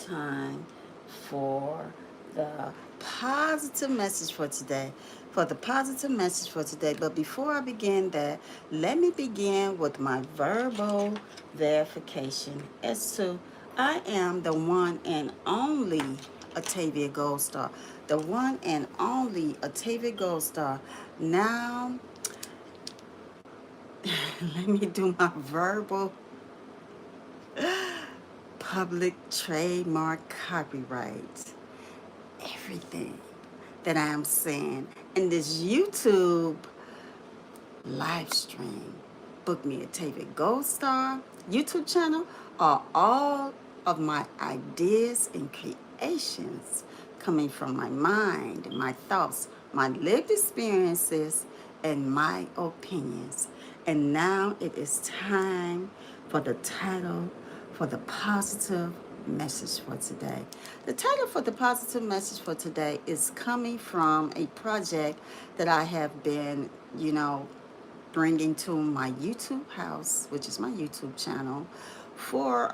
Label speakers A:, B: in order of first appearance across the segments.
A: time for the positive message for today. For the positive message for today. But before I begin that, let me begin with my verbal verification as to I am the one and only Atavia Goldstar. The one and only Atavia Goldstar. Now, let me do my verbal public trademark copyright. Everything that I am saying in this YouTube live stream, Book Me a TV Gold Star YouTube channel, are all of my ideas and creations coming from my mind, my thoughts, my lived experiences, and my opinions. And now it is time for the title for the positive message for today. The title for the positive message for today is coming from a project that I have been, bringing to my YouTube house, which is my YouTube channel, for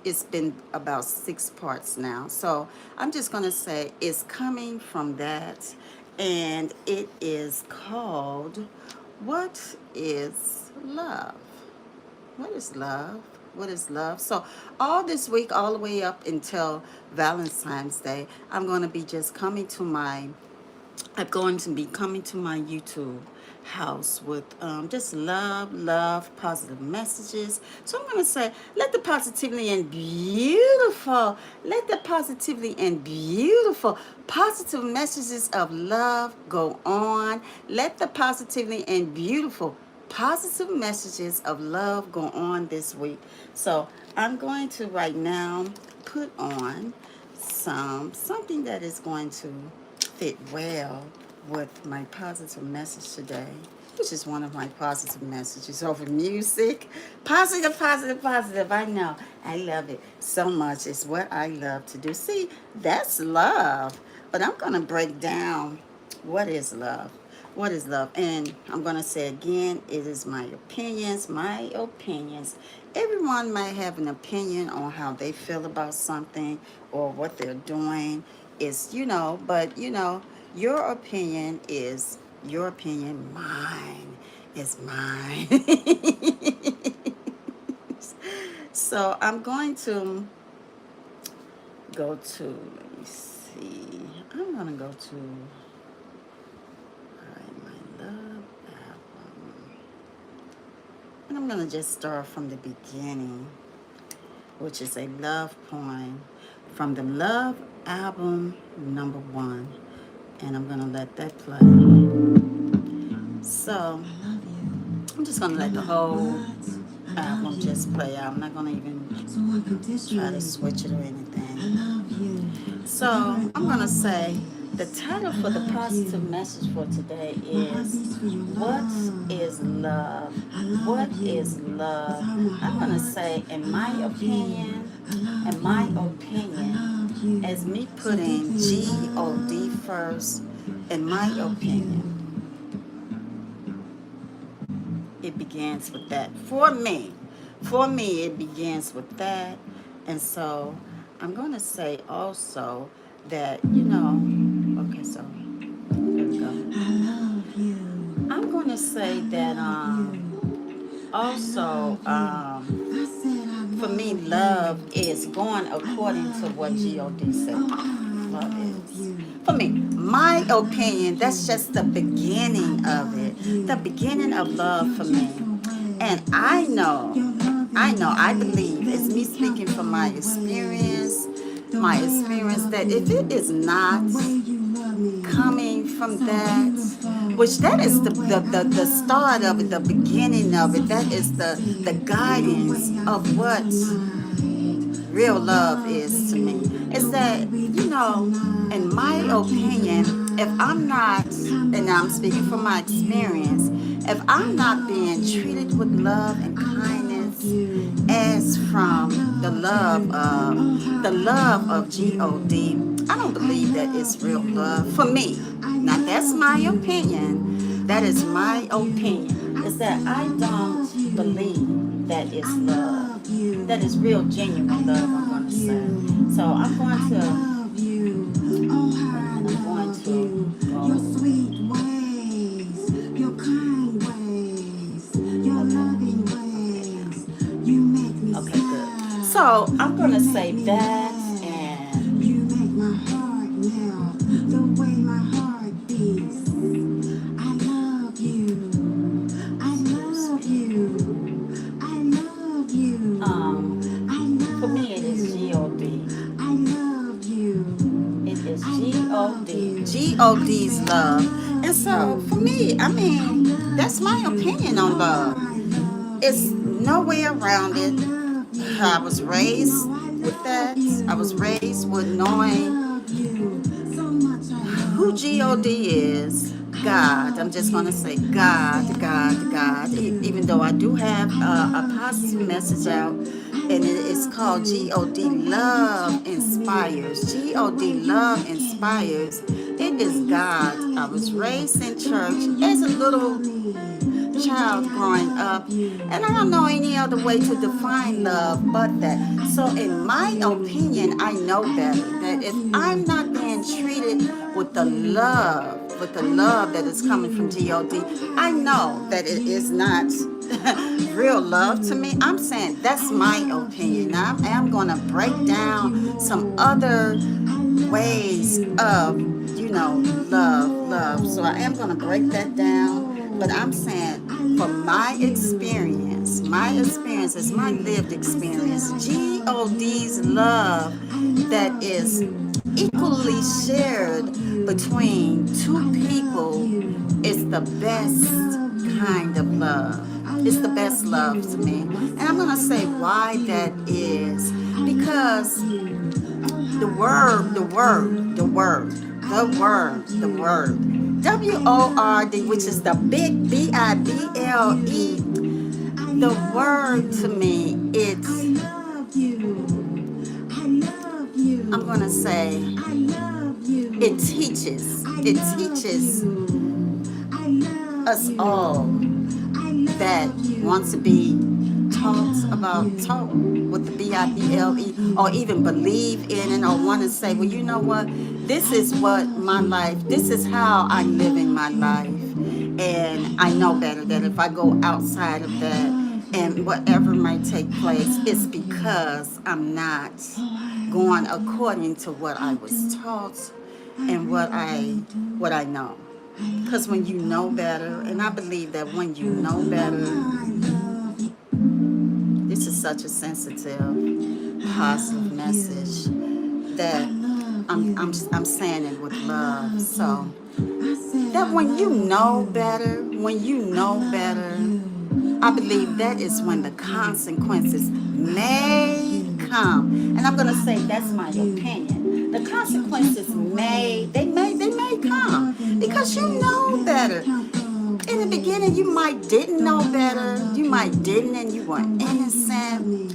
A: it's been about 6 parts now. So I'm just going to say it's coming from that. And it is called, What is Love? What is love? What is love? So all this week, all the way up until Valentine's Day, I'm going to be coming to my YouTube house with just love, positive messages. So I'm going to say, let the positively and beautiful positive messages of love go on. Let the positively and beautiful positive messages of love go on this week. So I'm going to right now put on something that is going to fit well with my positive message today, which is one of my positive messages over music. Positive, positive, positive. I know. I love it so much. It's what I love to do. See, that's love. But I'm going to break down what is love. What is love? And I'm going to say again, it is my opinions, my opinions. Everyone might have an opinion on how they feel about something or what they're doing. But your opinion is your opinion. Mine is mine. So I'm going to go to, let me see. I'm going to go to my love album. And I'm going to just start from the beginning, which is a love poem from the Love album #1. And I'm going to let that play. So I'm just going to let the whole album just play out. I'm not going to even try to switch it or anything. So I'm going to say the title for the positive message for today is, What is Love? What is love? I'm going to say, in my opinion, as me putting G-O-D first, in my opinion, it begins with that. For me, it begins with that. And so I'm going to say also that, okay, so here we go. I'm going to say that also, for me, love is going according to what G.O.D. said. Love is. For me, my opinion, that's just the beginning of it. The beginning of love for me. And I believe, it's me speaking from my experience, that if it is not coming from that, which that is the start of it, the beginning of it, that is the guidance of what real love is to me. Is that, in my opinion, if I'm not, and I'm speaking from my experience, if I'm not being treated with love and kindness as from the love of G-O-D, I don't believe that it's real love for me. Now that's my opinion. That is my opinion. Is that I don't believe that it's love. That is real genuine love, I'm going to say. So I'm going
B: I
A: to,
B: love you. Oh, how I
A: I'm going
B: love
A: to
B: you. Your
A: go.
B: sweet ways, your kind ways, your
A: Okay.
B: loving
A: Okay.
B: ways. You make me
A: Okay, good.
B: smile.
A: So I'm
B: You
A: gonna
B: make
A: say
B: me
A: that,
B: laugh.
A: and
B: You make my heart melt the way my heart beats. I love you. I
A: excuse
B: love
A: me.
B: you. I love you.
A: Um,
B: I
A: for me,
B: love
A: it is
B: you.
A: God.
B: I love you.
A: It is
B: I love
A: God.
B: you. I
A: God's
B: say I
A: love. And
B: love
A: so for
B: you.
A: me, I
B: I
A: mean, that's
B: love
A: my
B: you.
A: opinion on
B: Oh,
A: love.
B: how I love
A: It's no
B: you.
A: way around
B: I
A: it.
B: love
A: I
B: you.
A: was
B: You
A: raised
B: know I
A: with
B: love
A: that. I was
B: you.
A: raised with
B: I
A: knowing
B: love you. So much I
A: who
B: love
A: God
B: you.
A: is.
B: I
A: God. I'm
B: love
A: just going to
B: you.
A: say
B: I said
A: God,
B: I
A: God,
B: love
A: God. Even
B: you.
A: though I do have
B: I
A: a
B: love
A: positive message
B: you.
A: out,
B: I
A: and it's
B: love
A: called
B: you.
A: God.
B: The way you
A: Love
B: talk to
A: inspires.
B: me. The
A: God.
B: way you
A: Love
B: look at me.
A: inspires.
B: The
A: It
B: way
A: is
B: you
A: God.
B: smile
A: I
B: at
A: was
B: me.
A: raised in
B: The way
A: church as a
B: you love
A: little
B: me. The way
A: child
B: I
A: growing up,
B: love you.
A: and I don't know any other
B: I
A: way to
B: love
A: define love
B: you.
A: but that.
B: I
A: So in
B: love
A: my
B: you.
A: opinion, I know
B: I
A: better that
B: love
A: if
B: you.
A: I'm not
B: I
A: being
B: said I
A: treated with
B: love
A: the
B: you. I
A: love that is
B: love
A: coming from
B: you.
A: God,
B: Oh,
A: I
B: how I
A: know that
B: love
A: it is not
B: you. I
A: real
B: love
A: love to me. I'm
B: you.
A: saying that's
B: I
A: my
B: love
A: opinion.
B: you.
A: Now I am going to
B: I
A: break
B: love you
A: down some
B: more.
A: other
B: I love
A: ways
B: you.
A: of,
B: I love you
A: love. So I
B: more.
A: am going to
B: I
A: break that
B: love you
A: down. But I'm
B: more.
A: saying
B: I
A: from
B: love you.
A: my
B: I
A: experience
B: love
A: is my
B: you.
A: lived
B: I said
A: experience.
B: I love
A: God's
B: you.
A: love
B: I
A: that
B: love
A: is
B: you. Oh,
A: equally
B: how I
A: shared
B: love you.
A: between two
B: I love
A: people
B: you.
A: is the
B: I
A: best
B: love
A: kind of
B: you.
A: love.
B: I
A: It's the
B: love
A: best love to me.
B: you. I
A: And I'm
B: said
A: going to
B: I
A: say
B: love
A: why that
B: you.
A: is.
B: I love
A: Because
B: you. Oh,
A: the
B: how I
A: word, the
B: love
A: word, the
B: you.
A: word,
B: I
A: the word,
B: love
A: the
B: you.
A: word.
B: I love
A: WORD, which is the
B: you.
A: big
B: I love
A: BIBLE.
B: you. I
A: The
B: love
A: word to me,
B: you. I
A: it's,
B: love you. I love
A: I'm going to
B: you.
A: say,
B: I love
A: it
B: you.
A: teaches.
B: I
A: It
B: love
A: teaches
B: you. I love
A: us all
B: you. I
A: that
B: love
A: want to
B: you.
A: be
B: I love
A: taught
B: you.
A: with the
B: I
A: BIBLE,
B: love
A: or
B: you.
A: even believe in
B: I
A: it, or want to
B: love
A: say, well, you know
B: you.
A: what? This
B: I
A: is what
B: love
A: my life,
B: you.
A: this is how
B: I
A: I'm living
B: love
A: my life.
B: you.
A: And
B: I
A: I know
B: love
A: better that if I
B: you.
A: go outside of
B: I
A: that
B: love
A: and
B: you.
A: whatever might take
B: I
A: place, it's
B: love you.
A: because I'm not
B: Oh, I
A: going
B: love you.
A: according to what I
B: I
A: was
B: do.
A: taught
B: I
A: and
B: really
A: what
B: do.
A: I know.
B: I
A: Because
B: love
A: when
B: you
A: you
B: with
A: know
B: all my
A: better, and I
B: heart.
A: believe that
B: I
A: when you
B: do.
A: know
B: Oh,
A: better,
B: how I love you.
A: this is such a sensitive,
B: I
A: positive
B: love
A: message
B: you. I
A: that
B: love you.
A: I'm saying it with
B: I
A: love.
B: love
A: So
B: you. I said
A: that
B: I
A: when you
B: love
A: know
B: you.
A: better,
B: I love you.
A: I
B: Oh,
A: believe
B: how I
A: that is when the
B: love you.
A: consequences
B: I love
A: may
B: you.
A: come. And I'm gonna
B: I
A: say that's my
B: love you.
A: opinion. The
B: Your
A: consequences
B: gentle ways,
A: they may
B: your
A: come
B: loving
A: because you
B: ways,
A: know
B: your
A: better.
B: gentle
A: In the beginning, you
B: ways,
A: might didn't
B: the
A: know
B: way I
A: better. You
B: love
A: might
B: you,
A: didn't, and you
B: the
A: were
B: way you love
A: innocent.
B: me,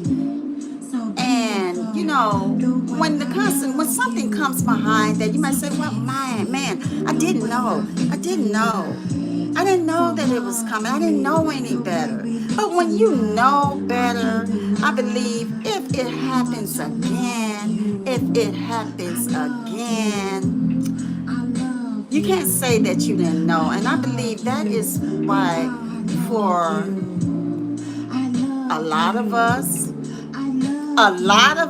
B: so
A: And you
B: beautiful,
A: know,
B: the way I
A: when
B: love
A: something comes
B: you,
A: behind that, you might
B: so
A: say, "Well,
B: sexy,
A: I
B: the
A: didn't
B: way
A: know.
B: I
A: I
B: fix
A: didn't
B: them
A: know.
B: right,
A: I didn't know
B: so
A: that it was coming. I didn't
B: lovely,
A: know any
B: the way
A: better."
B: we
A: But
B: look
A: when you
B: tonight,
A: know
B: I can't
A: better, I believe
B: deny
A: if it
B: how much
A: happens
B: I love
A: again, if it
B: you. I
A: happens
B: love
A: again,
B: you. I love
A: you can't
B: you.
A: say that you didn't know.
B: I
A: And I
B: love
A: believe that
B: you.
A: is
B: Oh,
A: why
B: how I love
A: for
B: you. I
A: a
B: love
A: lot of us,
B: you. I love you.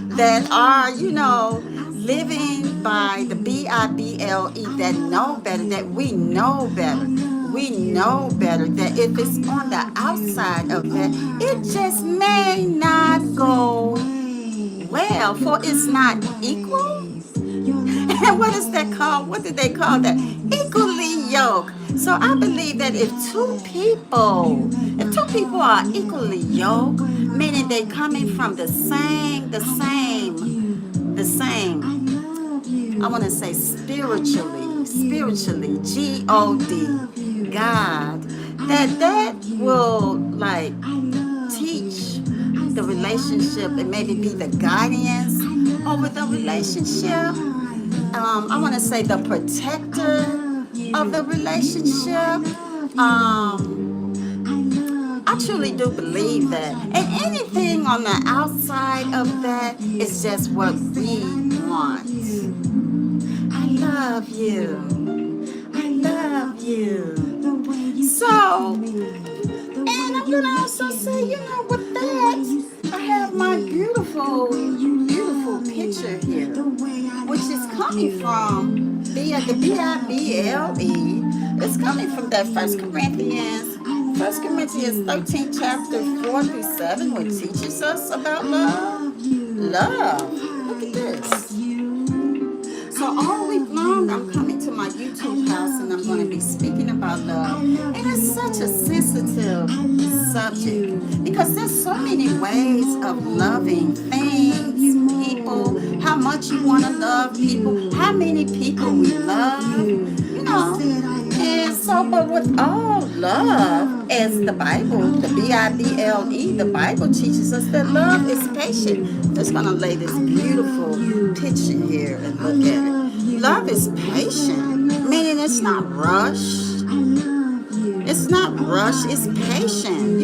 B: I
A: that are,
B: love you. I said I
A: living
B: love
A: by the
B: you.
A: BIBLE,
B: I
A: that know
B: love
A: better, that we
B: you.
A: know
B: I
A: better. We
B: love
A: know
B: you.
A: better that if
B: I
A: it's on the
B: love
A: outside
B: you.
A: of that,
B: Oh, how I
A: it just
B: love
A: may
B: you. Your
A: not
B: sweet
A: go
B: ways,
A: well,
B: your
A: for it's not
B: kind
A: equal.
B: ways, your
A: And
B: loving
A: what is that called? What
B: ways.
A: did they call
B: You
A: that?
B: make me
A: Equally yoked.
B: smile.
A: So I
B: You make
A: believe
B: me
A: that
B: laugh. You make
A: if
B: my
A: two people
B: heart
A: are equally
B: melt the
A: yoked,
B: way my
A: meaning they
B: heart
A: coming from
B: beats. I love
A: the
B: you. I
A: same,
B: love
A: I want to
B: you.
A: say
B: I love
A: spiritually,
B: you. I
A: God,
B: love you.
A: God,
B: I
A: that
B: love
A: will
B: you.
A: like
B: I love
A: teach
B: you. I
A: the
B: said I
A: relationship and
B: love
A: maybe be the
B: you.
A: guidance
B: I
A: over
B: love
A: the
B: you. Oh,
A: relationship.
B: how I love
A: I want to say the
B: you. I
A: protector
B: love
A: of the
B: you. You know I
A: relationship.
B: love
A: Um,
B: you. I love
A: I truly do believe that. And anything on the outside of that is just what we want. I love you. I love you. So, and I'm going to also say, with that, I have my beautiful, beautiful picture here, which is coming from the Bible. It's coming from that First Corinthians 13, chapter 4 through 7, which teaches us about love. Love. Look at this. So all week long, I'm coming to my YouTube house and I'm going to be speaking about love. And it's such a sensitive subject because there's so many ways of loving things, people, how much you want to love people, how many people we love, And so, but with all love, as the Bible, the Bible, the Bible teaches us that love is patient. I'm just going to lay this beautiful picture here and look at it. Love is patient, meaning it's not rushed. It's not rushed, it's patient.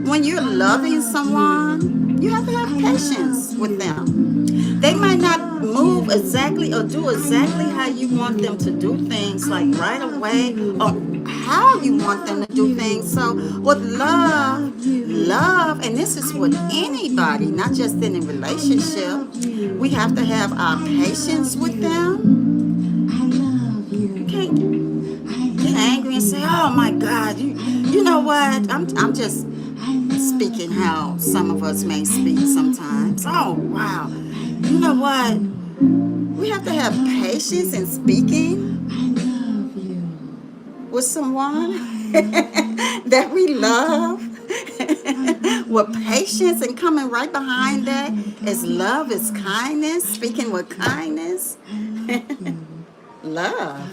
A: When you're loving someone, you have to have patience with them. They might not move exactly or do exactly how you want them to do things, like right away, or how you want them to do things. So with love, and this is with anybody, not just in a relationship, we have to have our patience with them. You can't get angry and say, oh my God, you know what? I'm just speaking how some of us may speak sometimes. Oh wow. You know what? We have to have patience in speaking with someone that we love. With patience, and coming right behind that is love, is kindness, speaking with kindness. Love.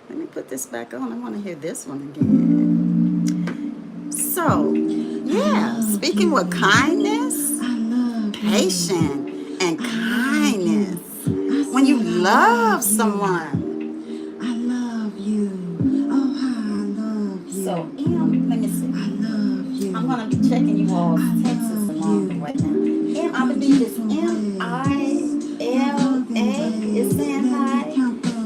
A: Let me put this back on. I want to hear this one again. So, yeah, speaking with kindness, patience, and kindness. When you love someone. I love you. Oh, I love you. So, let me see. I love you. I'm going to be checking you all's texts along the way now. I believe it's Mila. Is saying hi.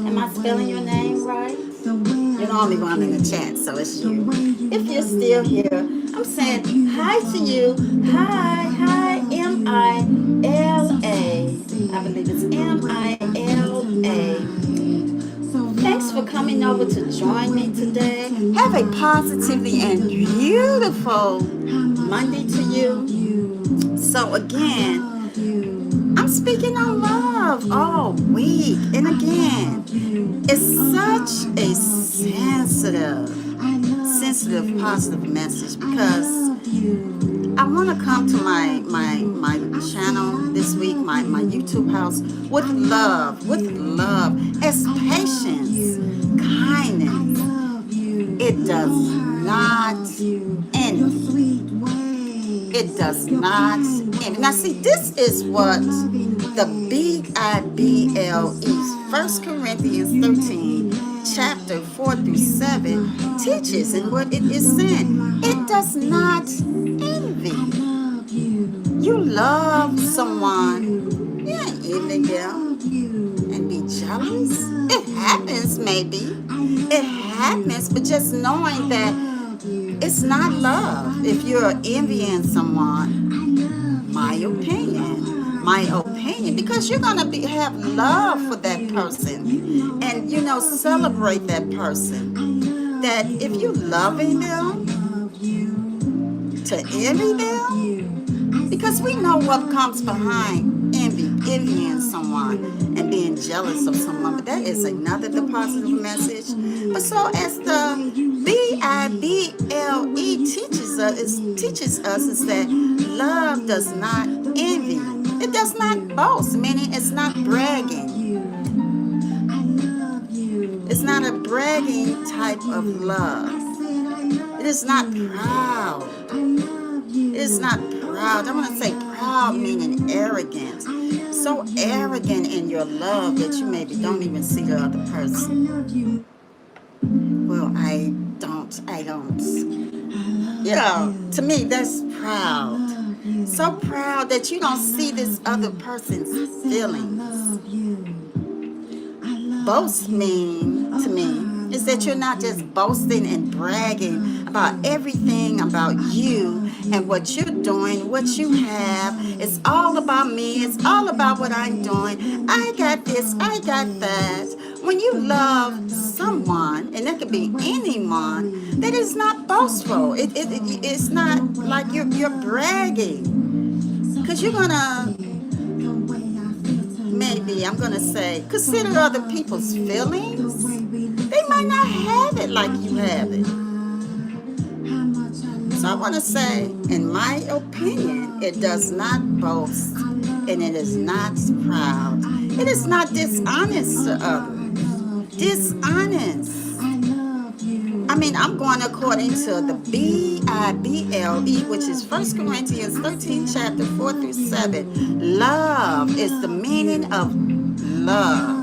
A: Am I spelling your name right? You're the only one in the chat, so it's you. If you're still here, I'm saying hi to you. Hi, Mila. I believe it's Mila. Thanks for coming over to join me today. Have a positively and beautiful Monday to you. So again, I'm speaking on love all week. And again, it's such a sensitive, positive message because I want to come to my channel this week, my YouTube house, with love, as patience, kindness. It does not envy. It does not envy. Now see, this is what the Bible, 1 Corinthians 13, chapter 4 through 7 teaches, and what it is saying. It does not envy. You love someone, you ain't envy them and be jealous. It happens, maybe. It happens, but just knowing that it's not love if you're envying someone. My opinion, because you're gonna have love for that person, and celebrate that person. That if you loving them, to envy them, because we know what comes behind envying someone and being jealous of someone, but that is another positive message. But so as the Bible teaches us is that love does not envy. It does not boast, meaning it's not bragging. It's not a bragging type of love. It is not proud. It is not proud. I want to say proud meaning arrogant. So arrogant in your love that you maybe don't even see the other person. Well, I don't. You know, to me, that's proud.
B: love you.
A: So proud that you don't see this other person's
B: I said I
A: feelings.
B: love you. I love
A: Boast
B: you.
A: mean to me is that you're not just boasting and bragging about everything about you and what you're doing, what you have. It's all about me. It's all about what I'm doing. I got this. I got that. When you love someone, and that could be anyone, that is not boastful. It's not like you're bragging. Because you're going to, maybe I'm going to say, consider other people's feelings. They might not have it like you have it. So I want to say, in my opinion, it does not boast and it is not proud. It is not dishonest to others. Dishonest. I mean, I'm going according to the Bible, which is 1 Corinthians 13, chapter 4 through 7. Love is the meaning of love.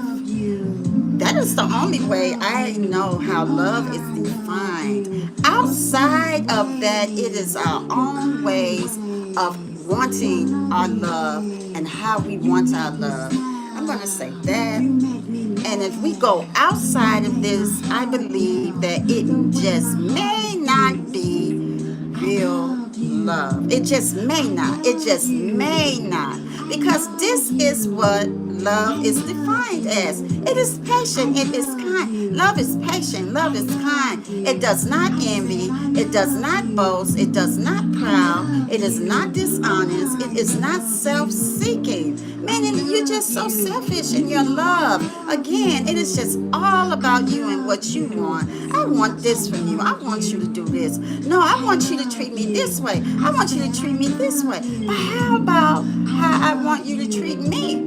A: That is the only way I know how love is defined. Outside of that, it is our own ways of wanting our love and how we want our love. I'm going to say that. And if we go outside of this, I believe that it just may not be real love. It just may not. It just may not. Because this is what love is defined as. It is patient. It is kind. Love is patient. Love is kind. It does not envy. It does not boast. It does not proud. It is not dishonest. It is not self-seeking. Meaning you're just so selfish in your love. Again, it is just all about you and what you want. I want this from you. I want you to do this. No, I want you to treat me this way. I want you to treat me this way. But how about how I want you to treat me?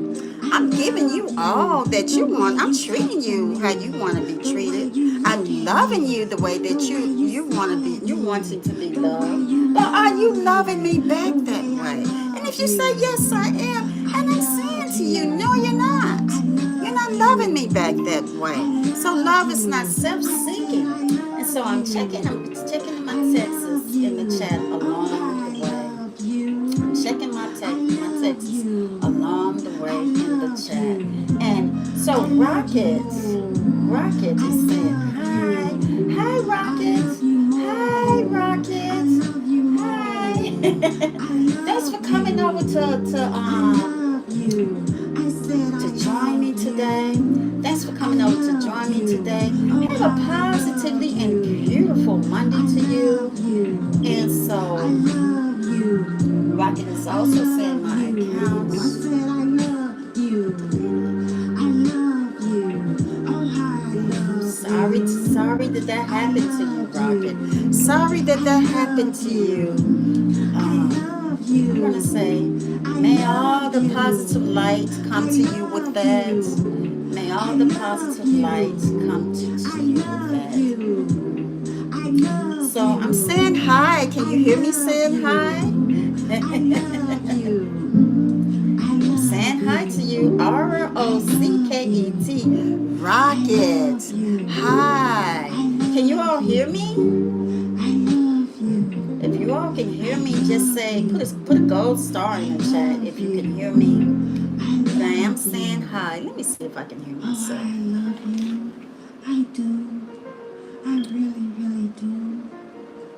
A: I'm giving you all that you want. I'm treating you how you want to be treated. I'm loving you the way that you want to be. You wanting to be loved. But are you loving me back that way? And if you say yes, I am, and I'm saying to you, no, you're not. You're not loving me back that way. So love is not self-seeking. And so I'm checking my texts in the chat along the way. I'm checking my texts along the way in the chat. And so Rocket is saying, hi Rocket, hi Rocket, hi. Thanks for coming over to join me today. Thanks for coming over to join me today. Have a positively and beautiful Monday to you. And so Rocket is also saying my account. Sorry that happened to you, Rocket. Sorry that happened to you. I'm going to say, may all the positive light come to you with that. May all the positive light come to you with that. So I'm saying hi. Can you hear me saying hi? I'm saying hi to you. Rocket. Rocket. Hi. Can you all hear me? If you all can hear me, just say, put a gold star in the chat if you can hear me. But I am saying hi. Let me see if I can hear myself.
B: I love you. I do. I really, really do.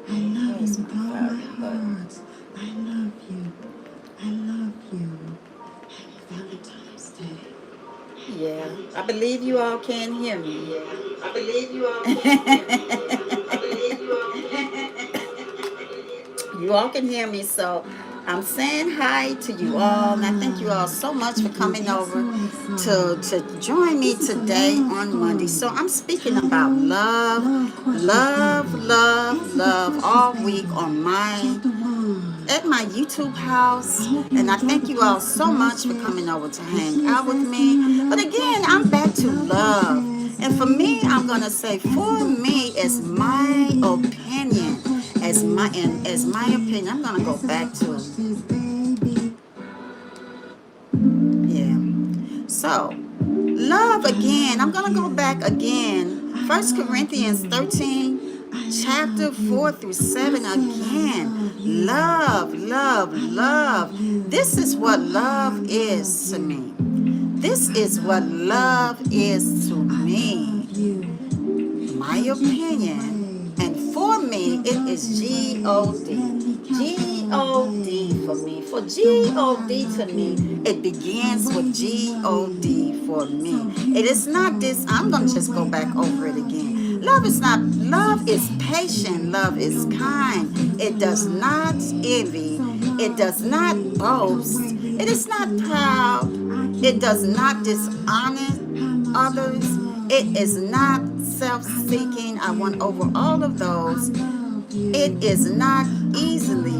B: I love you with all my heart. I love you. I love you. Happy Valentine's Day.
A: Yeah, I believe you all can hear me. Yeah, I believe you all can hear me. I believe you all can. You all can hear me, so I'm saying hi to you all, and I thank you all so much for coming over to join me today on Monday. So I'm speaking about love all week on at my YouTube house, and I thank you all so much for coming over to hang out with me. But again, I'm back to love, and for me, I'm gonna say, for me, it's my opinion. As my opinion, I'm gonna go back to it. Yeah. So, love again. I'm gonna go back again. 1 Corinthians 13, chapter 4 through 7 again. Love, love, love. This is what love is to me. This is what love is to me. My opinion. And for me, it is G-O-D. G-O-D for me. For G-O-D to me, it begins with G-O-D for me. It is not this, I'm going to just go back over it again. Love is patient. Love is kind. It does not envy. It does not boast. It is not proud. It does not dishonor others. It is not self-seeking. I went over all of those. It is not easily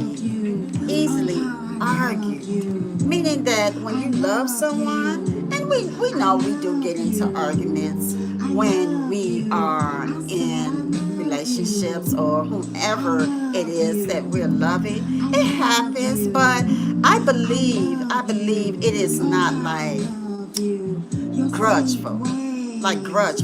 A: argued. Meaning that when you love someone, and we know we do get into arguments when we are in relationships or whomever it is that we're loving. It happens, but I believe it is not like grudgeful.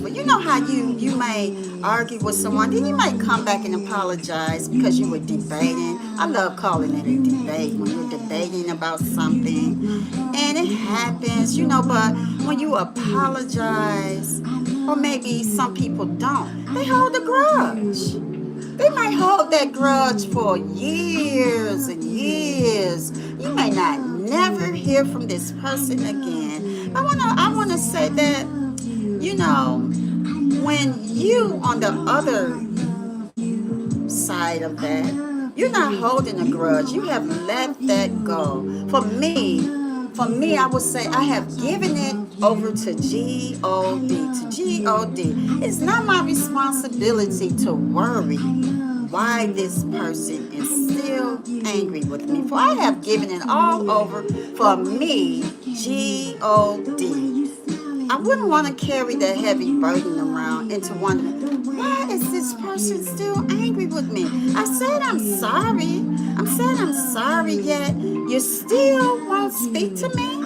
A: You know how you may argue with someone, then you might come back and apologize because you were debating. I love calling it a debate when you're debating about something, and it happens, but when you apologize, or maybe some people don't, they hold a grudge. They might hold that grudge for years and years. You may not never hear from this person again. I wanna say that, when you on the other side of that, you're not holding a grudge. You have let that go. For me, I would say I have given it over to G-O-D. It's not my responsibility to worry why this person is still angry with me. For I have given it all over for me, G-O-D. I wouldn't want to carry that heavy burden around into wondering, why is this person still angry with me? I said I'm sorry, yet you still won't speak to me?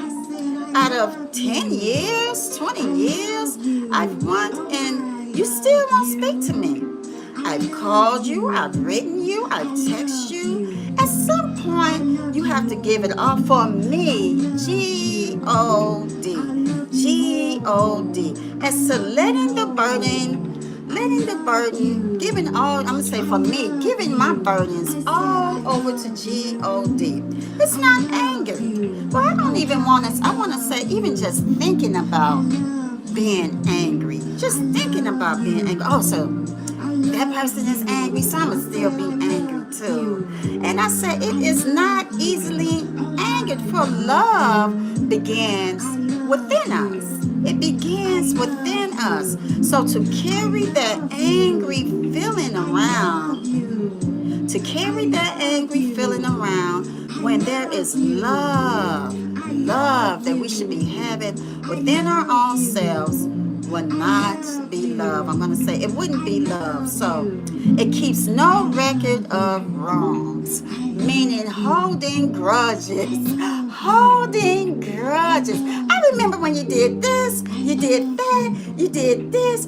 A: Out of 10 years, 20 years, I've won and you still won't speak to me. I've called you, I've written you, I've texted you. At some point, you have to give it up for me, G-O-D. G-O-D. As to letting the burden, giving all, I'm going to say for me, giving my burdens all over to G-O-D. It's not anger. Well, I want to say, even just thinking about being angry. Just thinking about being angry. Oh, so that person is angry, so I'm going to still be angry too. And I say it is not easily angered, for love begins within us. It begins within us. So to carry that angry feeling around, when there is love that we should be having within our own selves, would not be love. I'm going to say it wouldn't be love. So it keeps no record of wrongs, meaning holding grudges. I remember when you did this, you did that, you did this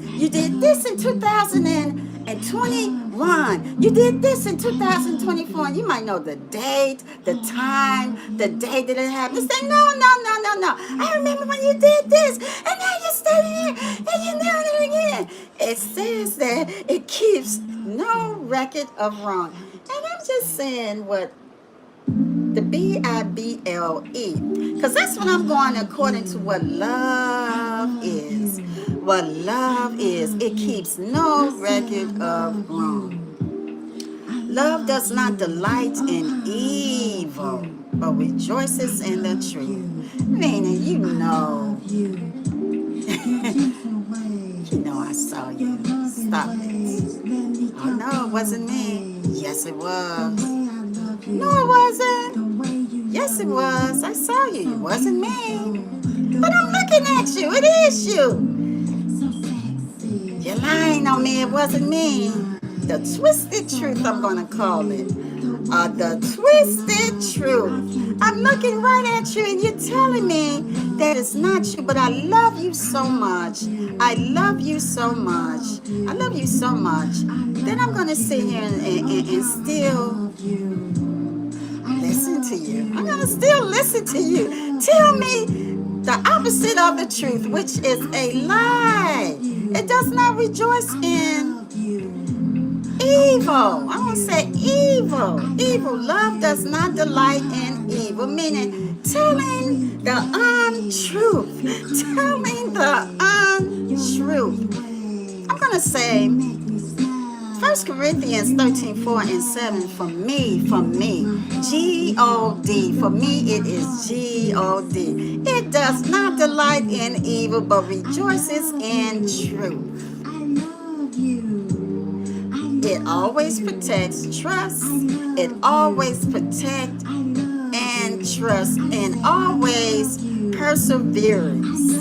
A: in 2021. You did this in 2024. And you might know the date, the time, the day that it happened. You say, no. I remember when you did this, and now you stay here, and you're doing it again. It says that it keeps no record of wrong. And I'm just saying what the B-I-B-L-E, because that's what I'm going according to what love is. What love is, it keeps no record of wrong. Love does not delight in evil, but rejoices in the truth. Meaning, I saw you. Stop it. Oh, no, it wasn't me. Yes, it was. No, it wasn't. Yes, it was. I saw you. It wasn't me. But I'm looking at you. It is you. You're lying on me. It wasn't me. The twisted truth, I'm going to call it. The twisted truth. I'm looking right at you and you're telling me that is not you, but I love you so much. I love you so much. I love you so much. Then I'm going to sit here and still listen to you. I'm going to still listen to you. Tell me the opposite of the truth, which is a lie. It does not rejoice in evil. I'm going to say evil. Evil. Love does not delight in evil, meaning telling the untruth. Telling the untruth. I'm going to say 1 Corinthians 13:4-7 for me, G-O-D. For me, it is G-O-D. It does not delight in evil, but rejoices in truth. It always protects, trust. It always protects and trust, and always perseverance.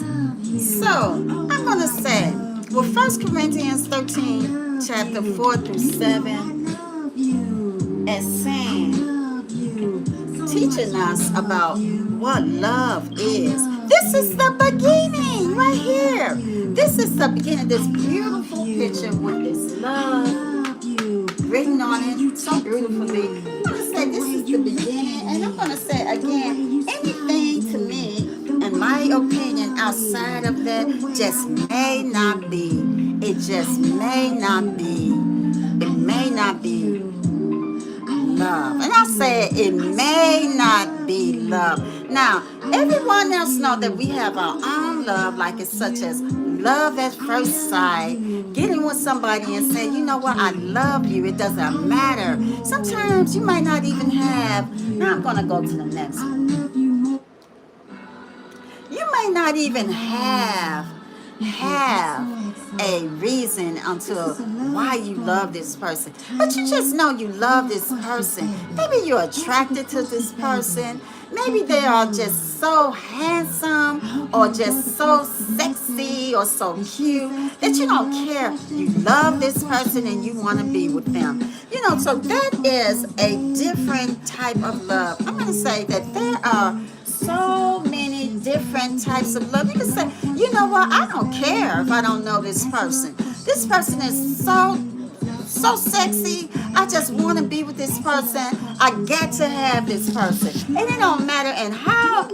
A: So, I'm going to say, well, 1 Corinthians 13, chapter 4-7, is saying, teaching us about what love is. This is the beginning right here. This is the beginning, this beautiful picture with this love written on it so beautifully. I'm going to say this is the beginning, and I'm going to say again, anything to me, in my opinion, outside of that, just may not be. It just may not be. It may not be love. And I say it may not be love. Now, everyone else know that we have our own love, like it's such as love at first sight, getting with somebody and say, you know what, I love you. It doesn't matter. Sometimes you might not even have, now I'm going to go to the next one. You may not even have a reason until why you love this person, but you just know you love this person. Maybe you're attracted to this person. Maybe they are just so handsome or just so sexy or so cute that you don't care. You love this person and you want to be with them. You know, so that is a different type of love. I'm going to say that there are so many different types of love. You can say, you know what, I don't care if I don't know this person. This person is so sexy. I just want to be with this person. I got to have this person. And it don't matter in how,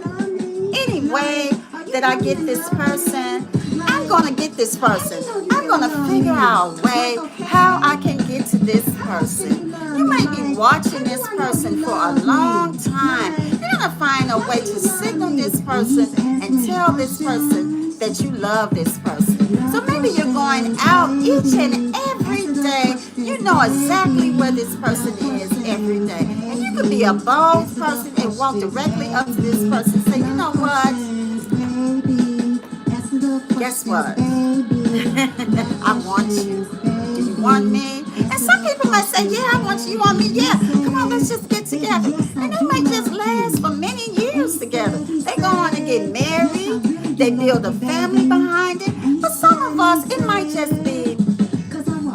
A: any way that I get this person, I'm going to get this person. I'm going to figure out a way how I can get to this person. You might be watching this person for a long time. You're going to find a way to signal this person and tell this person that you love this person. So maybe you're going out each and every day. You know exactly where this person is every day. And you could be a bold person and walk directly up to this person and say, you know what? Guess what? I want you. Do you want me? And some people might say, yeah, I want you. You want me? Yeah. Come on, let's just get together. And they might just last for many years together. They go on and get married. They build a family behind it. But some of us, it might just be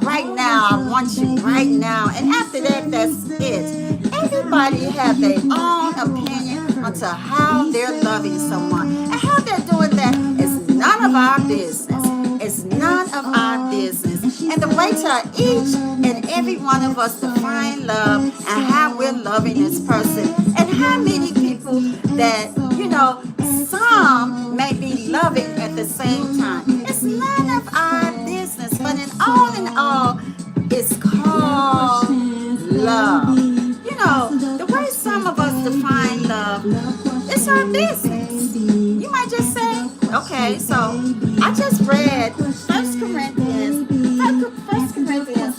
A: right now, I want you right now. And after that, that's it. Everybody have their own opinion onto how they're loving someone. And how they're doing that is none of our business. It's none of our business. And the way to each and every one of us to find love and how we're loving this person. And how many people that, you know, some may be loving at the same time. It's none of our business. But in all, it's called love. You know, the way some of us define love, it's our business. You might just say, okay, so I just read 1 Corinthians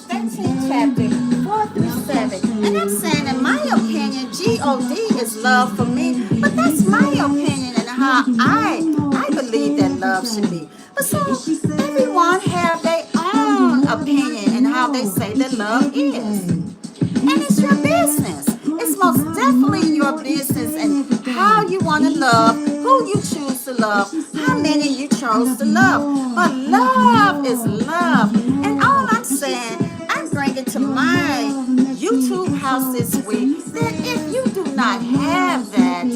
A: 13 chapter 4-7. And I'm saying, in my opinion, G-O-D is love for me. But that's my opinion and how I believe that love should be. But so everyone have their own opinion and how they say that love is. And it's your business. It's most definitely your business and how you want to love, who you choose to love, how many you chose to love. But love is love. And all I'm saying, I'm bringing to my YouTube house this week that if you do not have that,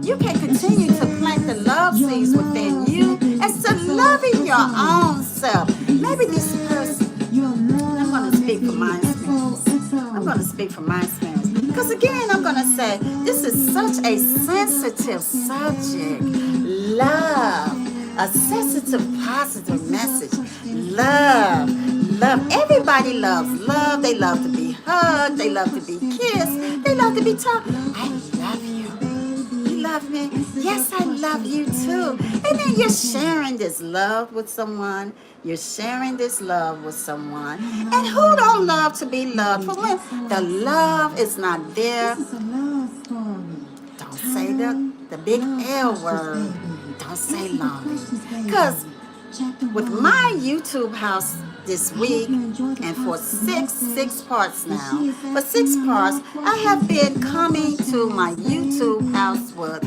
A: you can continue to plant the love seeds within you as to loving your own self. Maybe this person, I'm going to speak for my experience. I'm going to speak from my experience. Because again, I'm going to say this is such a sensitive subject. Love. A sensitive, positive message. Love. Love. Everybody loves love. They love to be hugged. They love to be kissed. They love to be told, I love you. You love me? Yes, I love you too. And then you're sharing this love with someone. You're sharing this love with someone. And who don't love to be loved? For when the love is not there,
B: This is a love story.
A: don't say the big L word. Don't say lonely. Because with my YouTube house this week, and for six parts now, for 6 parts, I have been coming to my YouTube house with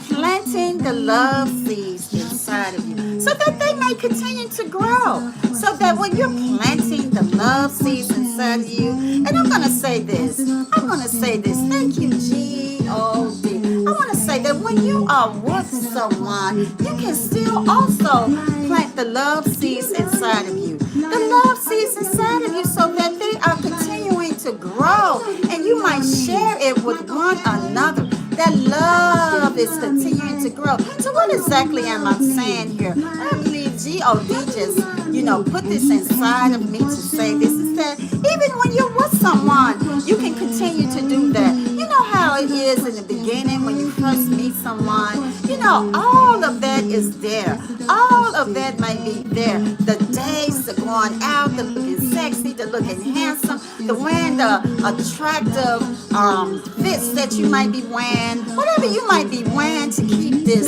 A: planting the love seeds inside of you so that they may continue to grow. So that when you're planting the love seeds inside of you, and I'm going to say this, thank you, G-O-D. I want to say that when you are with someone, you can still also plant the love seeds inside of you. The love seeds inside of you so that they are continuing to grow and you might share it with one another. That love is continuing to grow. So what exactly am I saying here? I believe G-O-D just, put this inside of me to say this is that even when you're with someone, you can continue to do that. You know how it is in the beginning when you first meet someone. All of that is there. All of that might be there. The days, the going out, the looking sexy, the looking handsome, the wearing the attractive fits that you might be wearing, whatever you might be wearing to keep this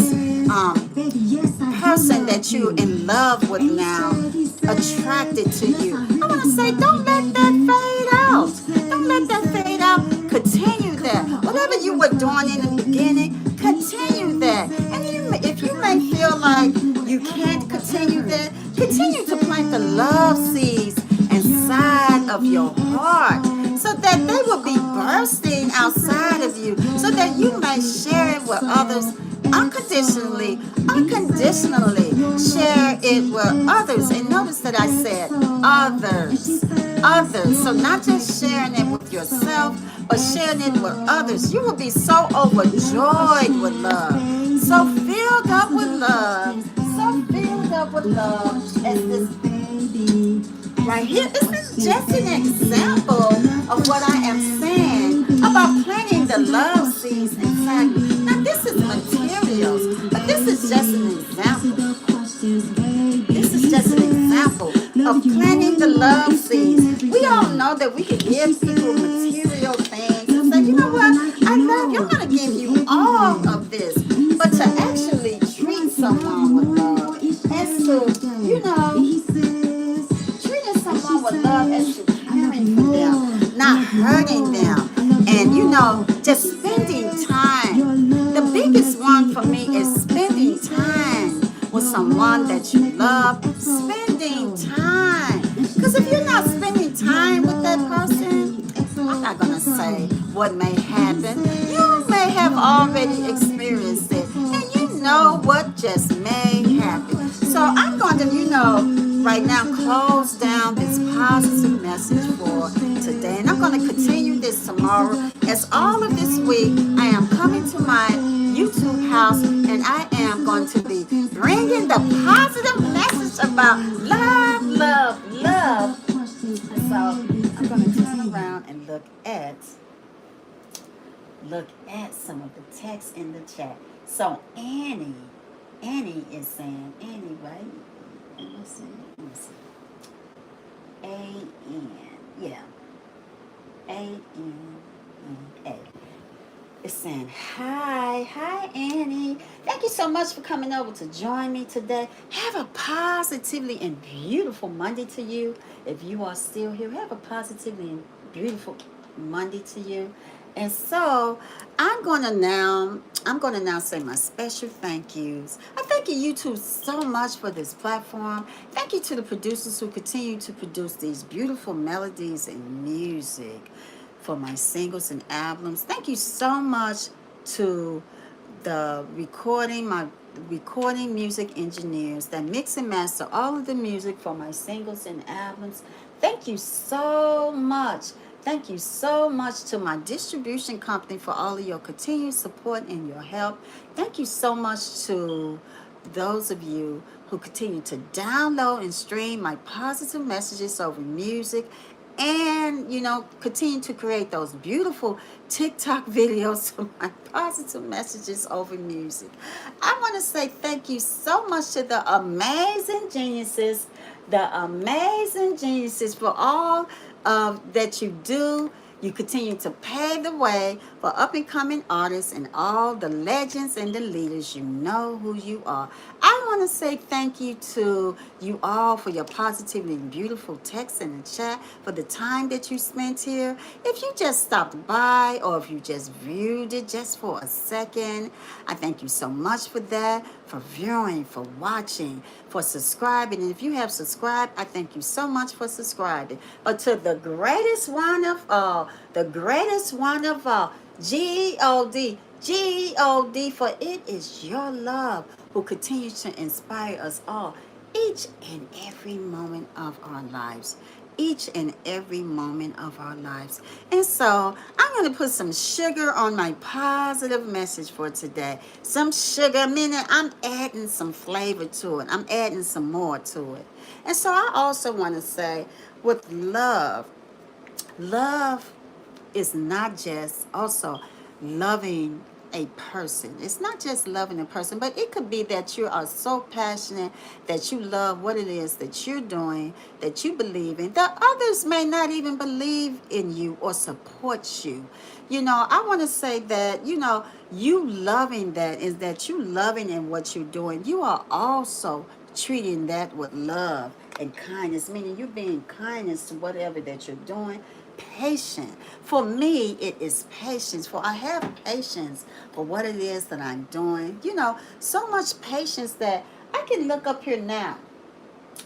A: person that you're in love with now attracted to you. I want to say, don't let that fade out. Don't let that fade out. Continue that. Whatever you were doing in the beginning, continue that. And if you may feel like you can't continue that, continue to plant the love seeds inside of your heart so that they will be bursting outside of you so that you may share it with others unconditionally share it with others. And notice that I said others. So not just sharing it with yourself, but sharing it with others. You will be so overjoyed with love, so filled up with love, as this baby right here. This is just an example of what I am saying about planting the love seeds inside you. Now this is materials, but this is just an example. This is just an example of planting the love seeds. We all know that we can give people material things and say, you know what, I love you, I'm going to give you all of this. But to actually treat someone with love and to, treating someone with love as to caring for them, not hurting them, and just spending time. The biggest one for me is spending time with someone that you love. Spending time. Because if you're not spending time with that person, I'm not going to say what may happen. You may have already experienced it, and you know what just may happen. So I'm going to, right now close down this positive message for today. And I'm going to continue this tomorrow. As all of this week, I am coming to my YouTube house and I am going to be bringing the positive message about love, love, love. And so I'm going to turn around and look at some of the text in the chat. So Annie is saying, Annie, right? Let me see. A-N, yeah. A-N-E-A. It's saying, hi Annie. Thank you so much for coming over to join me today. Have a positively and beautiful Monday to you. If you are still here, have a positively and beautiful Monday to you. And so I'm going to now say my special thank yous. I thank you two so much for this platform. Thank you to the producers who continue to produce these beautiful melodies and music for my singles and albums. Thank you so much to the recording, my recording music engineers that mix and master all of the music for my singles and albums. Thank you so much. Thank you so much to my distribution company for all of your continued support and your help. Thank you so much to those of you who continue to download and stream my positive messages over music, and continue to create those beautiful TikTok videos of my positive messages over music. I want to say thank you so much to the amazing geniuses for all that you do. You continue to pave the way for up and coming artists and all the legends and the leaders. You know who you are. I want to say thank you to you all for your positivity and beautiful texts in the chat, for the time that you spent here. If you just stopped by or if you just viewed it just for a second, I thank you so much for that, for viewing, for watching, for subscribing. And if you have subscribed, I thank you so much for subscribing. But to the greatest one of all, G-O-D, G-O-D, for it is your love who continues to inspire us all each and every moment of our lives. Each and every moment of our lives. And so I'm going to put some sugar on my positive message for today. Some sugar, meaning I'm adding some flavor to it. I'm adding some more to it. And so I also want to say, with love is not just also loving a person. It's not just loving a person, but it could be that you are so passionate that you love what it is that you're doing, that you believe in, that others may not even believe in you or support you. I want to say that, you loving that is that you loving in what you're doing. You are also treating that with love and kindness, meaning you being kindness to whatever that you're doing. Patient. For me, it is patience. For I have patience for what it is that I'm doing. So much patience that I can look up here now.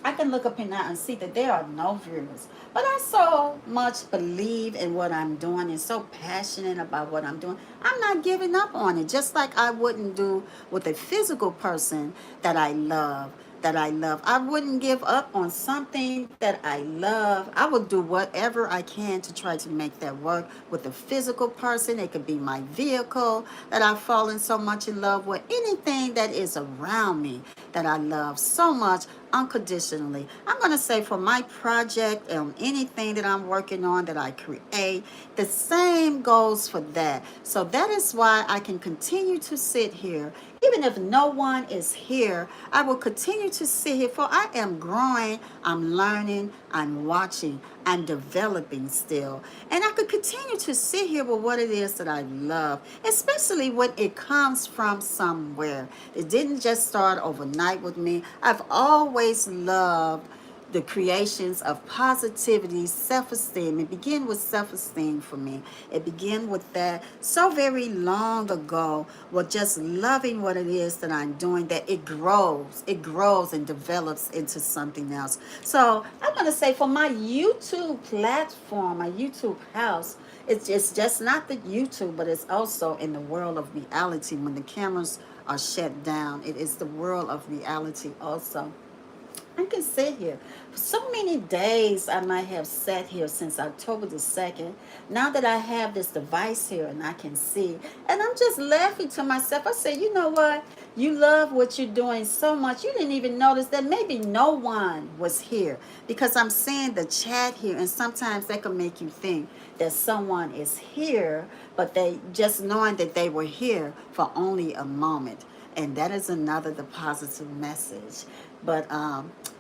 A: And see that there are no viewers. But I so much believe in what I'm doing and so passionate about what I'm doing. I'm not giving up on it, just like I wouldn't do with a physical person that I love. I wouldn't give up on something that I love. I would do whatever I can to try to make that work with a physical person. It could be my vehicle that I've fallen so much in love with. Anything that is around me that I love so much unconditionally. I'm going to say for my project, anything that I'm working on that I create, the same goes for that. So that is why I can continue to sit here. Even if no one is here, I will continue to sit here, for I am growing, I'm learning, I'm watching, I'm developing still. And I could continue to sit here with what it is that I love, especially when it comes from somewhere. It didn't just start overnight with me. I've always loved the creations of positivity, self-esteem. It began with self-esteem for me. It began with that so very long ago, with just loving what it is that I'm doing, that it grows and develops into something else. So I'm going to say, for my YouTube platform, my YouTube house, it's just not the YouTube, but it's also in the world of reality. When the cameras are shut down, it is the world of reality also. I can sit here. For so many days I might have sat here since October the 2nd. Now that I have this device here and I can see, and I'm just laughing to myself. I say, you know what? You love what you're doing so much. You didn't even notice that maybe no one was here, because I'm seeing the chat here, and sometimes that can make you think that someone is here, but they just knowing that they were here for only a moment. And that is another the positive message. But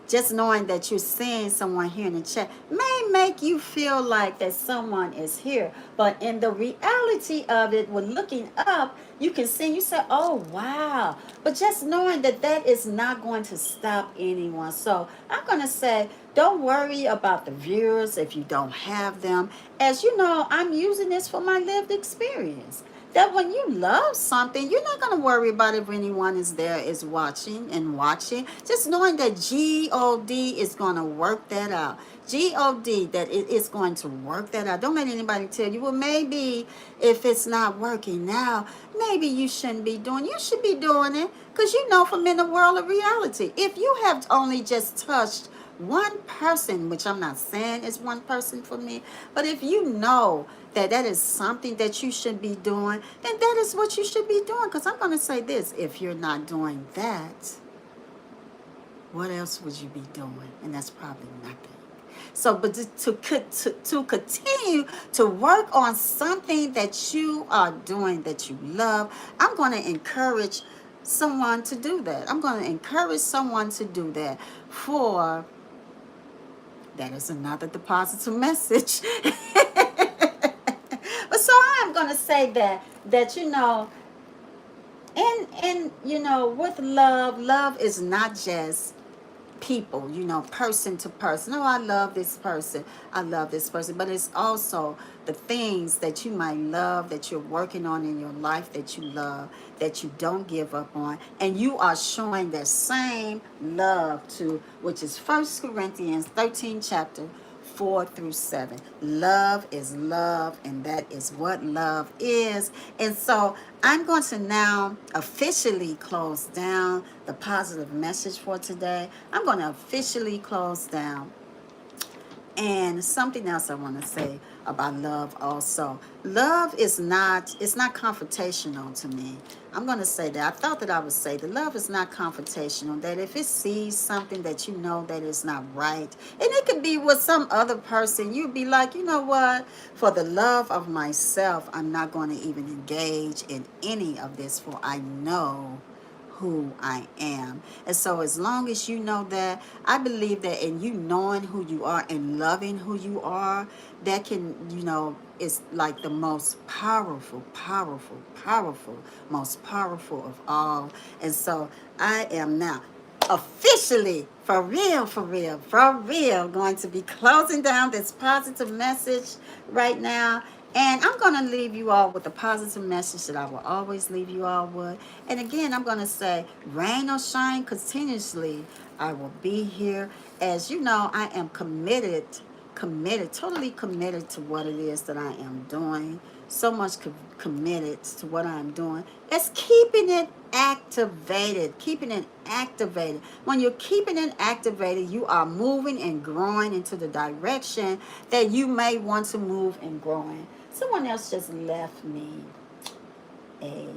A: just knowing that you're seeing someone here in the chat may make you feel like that someone is here. But in the reality of it, when looking up, you can see, you say, oh, wow. But just knowing that that is not going to stop anyone. So I'm going to say, don't worry about the viewers if you don't have them. As you know, I'm using this for my lived experience. that when you love something, you're not going to worry about if anyone is there is watching and watching. Just knowing that God is going to work that out. God, that it is going to work that out. Don't let anybody tell you, well, maybe if it's not working now, maybe you shouldn't be doing. You should be doing it because you know from in the world of reality. If you have only just touched one person, which I'm not saying is one person for me, but if you know that that is something that you should be doing, then that is what you should be doing. Because I'm going to say this, if you're not doing that, what else would you be doing? And that's probably nothing. So, but to continue to work on something that you are doing that you love, I'm going to encourage someone to do that. I'm going to encourage someone to do that for, that is another positive message. But so I'm going to say that you know, and you know, with love is not just people, you know, person to person. Oh, I love this person. I love this person. But it's also the things that you might love, that you're working on in your life, that you love, that you don't give up on. And you are showing that same love to, which is 1 Corinthians 13 chapter 4 through 7. Love is love, and that is what love is. And so I'm going to now officially close down the positive message for today. I'm going to officially close down. And something else I want to say about love also. Love is not, it's not confrontational to me. I'm going to say that. I thought that I would say that love is not confrontational. That if it sees something that you know that is not right, and it could be with some other person, you'd be like, you know what? For the love of myself, I'm not going to even engage in any of this, for I know who I am. And so as long as you know that, I believe that in you knowing who you are and loving who you are, that can, you know, is like the most powerful, most powerful of all. And so I am now officially, for real, going to be closing down this positive message right now. And I'm going to leave you all with a positive message that I will always leave you all with. And again, I'm going to say, rain or shine continuously, I will be here. As you know, I am totally committed to what it is that I am doing. So much committed to what I'm doing. It's keeping it activated. When you're keeping it activated, you are moving and growing into the direction that you may want to move and grow in. Someone else just left me a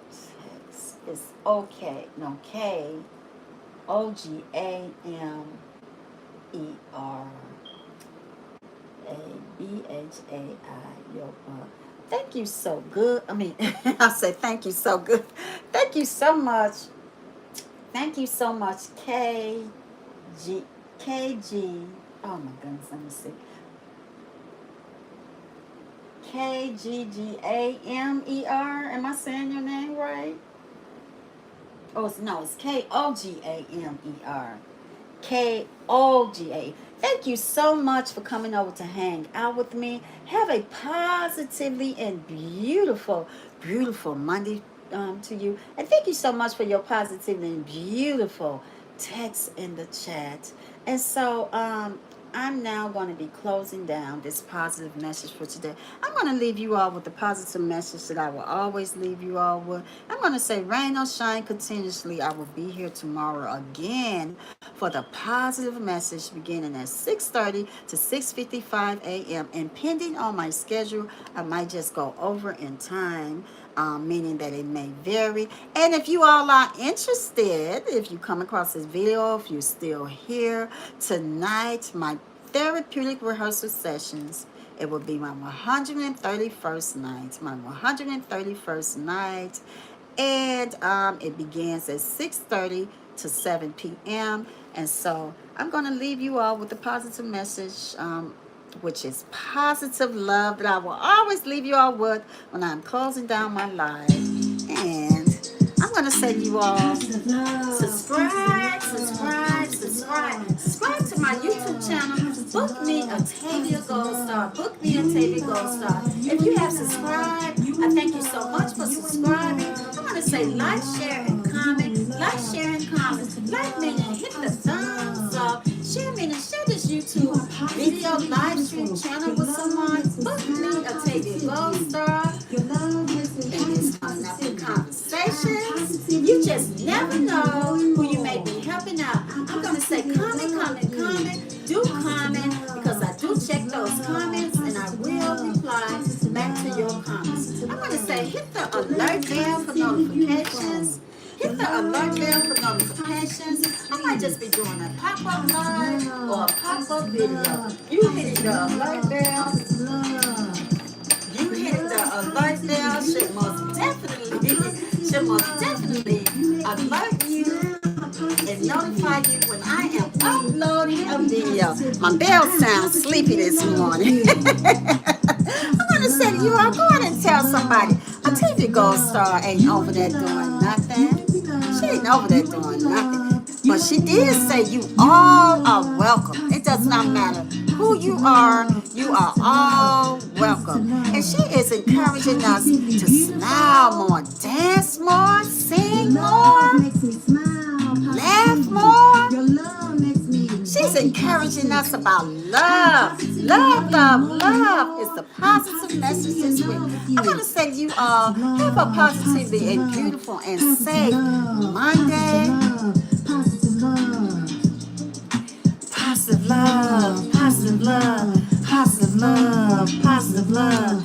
A: text. It's okay. No, KOGAMERABHAI. Thank you so good. I mean, I say thank you so good. Thank you so much. Thank you so much, KG. Oh my goodness, let me see. KGGAMER. Am I saying your name right? Oh, it's KOGAMER. KOGA. Thank you so much for coming over to hang out with me. Have a positively and beautiful Monday to you. And thank you so much for your positive and beautiful text in the chat. And so I'm now going to be closing down this positive message for today. I'm going to leave you all with the positive message that I will always leave you all with. I'm going to say, rain or shine continuously, I will be here tomorrow again for the positive message beginning at 6:30 to 6:55 a.m. And pending on my schedule, I might just go over in time. Meaning that it may vary. And if you all are interested, if you come across this video, if you're still here tonight, my therapeutic rehearsal sessions, it will be my 131st night. And it begins at 6:30 to 7 p.m. And so I'm going to leave you all with the positive message, which is positive love, that I will always leave you all with when I'm closing down my live. And I'm going to say to you all, subscribe to my YouTube channel. Book me Atavia Gold Star. If you have subscribed, I thank you so much for subscribing. I want to say like, share, and comment. Like, share, and comment. Like meaning hit the thumbs up. Share meaning share this YouTube video live stream channel with someone. Book me Octavia Gold Star. And it's coming up in conversations. You just never know who you may be helping out. I'm going to say comment, comment, comment. Do comment because I do check those comments and I will reply back to your comments. I'm going to say hit the alert bell for notifications. Hit the alert bell for notifications. I might just be doing a pop-up live or a pop-up video. You hit the alert bell. You hit the alert bell should most definitely alert you and notify you when I am uploading a video. My bell sounds sleepy this morning. I'm gonna say to you, I'll go ahead and tell somebody. Octavia Gold Star ain't over there doing nothing. She ain't over there doing nothing. But she did say you all are welcome. It does not matter who you are all welcome. And she is encouraging us to smile more, dance more, sing more, laugh more. She's encouraging us about love. Love, love, love is the positive message this week. I'm going to say to you all, have a positively and beautiful and safe Monday. Positive love, positive love, positive love, positive love.